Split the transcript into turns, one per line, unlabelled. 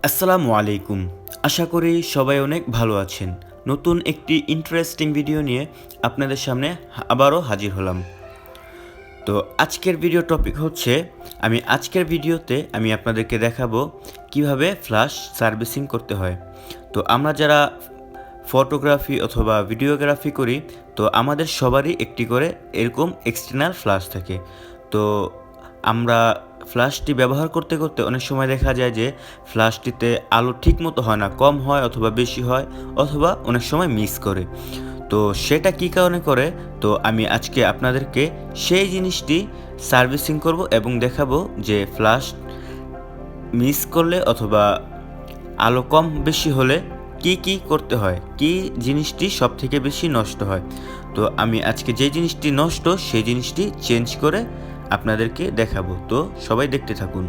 আসসালামু আলাইকুম। আশা করি সবাই অনেক ভালো আছেন। নতুন একটি ইন্টারেস্টিং ভিডিও নিয়ে আপনাদের সামনে আবারও হাজির হলাম। তো আজকের ভিডিও টপিক হচ্ছে আজকের ভিডিওতে আমি আপনাদেরকে দেখাবো কিভাবে ফ্ল্যাশ সার্ভিসিং করতে হয়। তো আমরা যারা ফটোগ্রাফি অথবা ভিডিওগ্রাফি করি, তো আমাদের সবারই একটি করে এরকম এক্সটার্নাল ফ্ল্যাশ থাকে। তো আমরা ফ্ল্যাশটি ব্যবহার করতে করতে অনেক সময় দেখা যায় যে ফ্ল্যাশটিতে আলো ঠিক মতো হয় না, কম হয় অথবা বেশি হয়, অথবা অনেক সময় মিস করে। তো সেটা কী কারণে করে, তো আমি আজকে আপনাদেরকে সেই জিনিসটি সার্ভিসিং করব এবং দেখাবো যে ফ্ল্যাশ মিস করলে অথবা আলো কম বেশি হলে কি করতে হয়, কি জিনিসটি সব থেকে বেশি নষ্ট হয়। তো আমি আজকে যে জিনিসটি নষ্ট সেই জিনিসটি চেঞ্জ করে আপনাদেরকে দেখাবো। তো সবাই দেখতে থাকুন।